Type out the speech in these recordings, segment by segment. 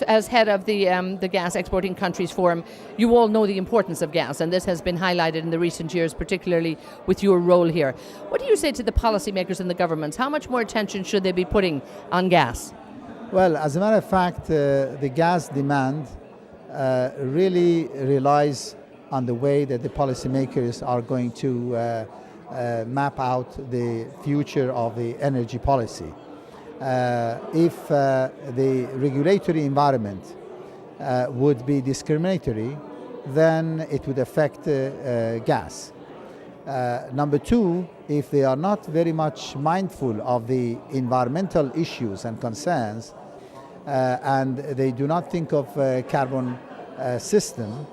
as head of the Gas Exporting Countries Forum, you all know the importance of gas, and this has been highlighted in the recent years, particularly with your role here. What do you say to the policymakers and the governments? How much more attention should they be putting on gas? Well, as a matter of fact, the gas demand really relies on the way that the policymakers are going to map out the future of the energy policy. If the regulatory environment would be discriminatory, then it would affect gas. Number two, if they are not very much mindful of the environmental issues and concerns, and they do not think of carbon system,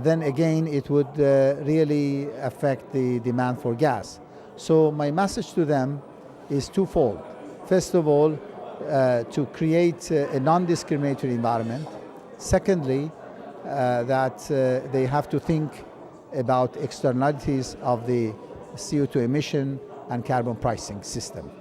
then again it would really affect the demand for gas. So my message to them is twofold. First of all, to create a non-discriminatory environment. Secondly, that they have to think about externalities of the CO2 emission and carbon pricing system.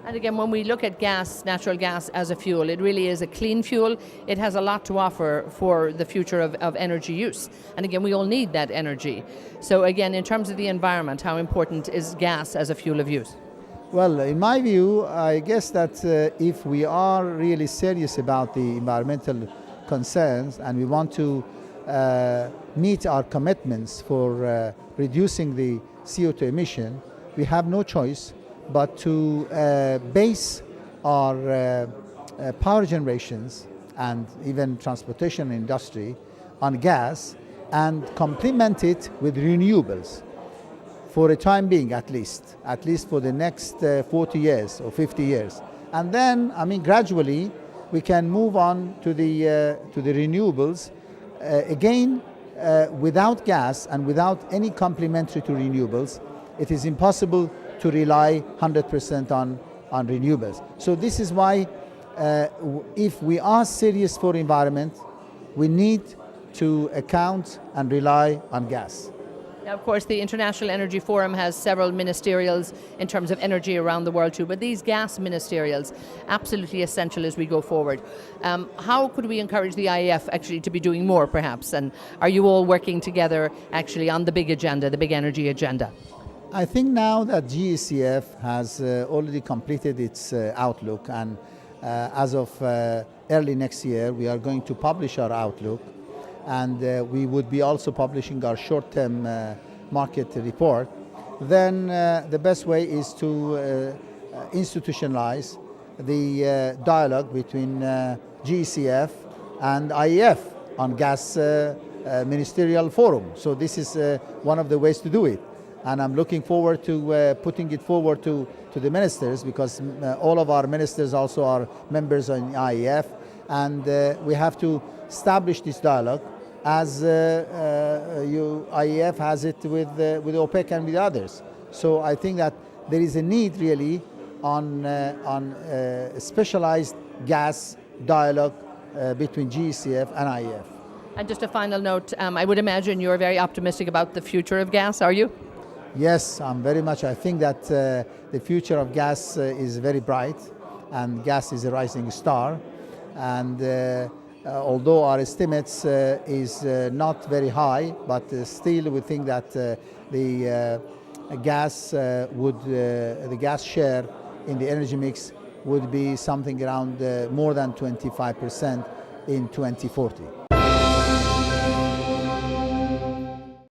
And again, when we look at gas, natural gas as a fuel, it really is a clean fuel. It has a lot to offer for the future of energy use. And again, we all need that energy. So again, in terms of the environment, how important is gas as a fuel of use? Well, in my view, I guess that if we are really serious about the environmental concerns and we want to meet our commitments for reducing the CO2 emission, we have no choice but to base our power generations and even transportation industry on gas and complement it with renewables for a time being, at least for the next 40 years or 50 years. And then, gradually we can move on to the renewables again. Without gas and without any complementary to renewables, it is impossible to rely 100% on renewables. So this is why if we are serious for environment, we need to account and rely on gas. Now, of course, the International Energy Forum has several ministerials in terms of energy around the world too, but these gas ministerials, absolutely essential as we go forward. How could we encourage the IEF actually to be doing more perhaps? And are you all working together actually on the big agenda, the big energy agenda? I think now that GECF has already completed its outlook, and as of early next year we are going to publish our outlook, and we would be also publishing our short-term market report, then the best way is to institutionalize the dialogue between GECF and IEF on gas ministerial forum. So this is one of the ways to do it. And I'm looking forward to putting it forward to the ministers, because all of our ministers also are members in IEF, and we have to establish this dialogue as IEF has it with OPEC and with others. So I think that there is a need really on specialized gas dialogue between GECF and IEF. And just a final note, I would imagine you're very optimistic about the future of gas, are you? Yes, I'm very much. I think that the future of gas is very bright, and gas is a rising star. And although our estimates is not very high, but still we think that the gas the gas share in the energy mix would be something around more than 25% in 2040.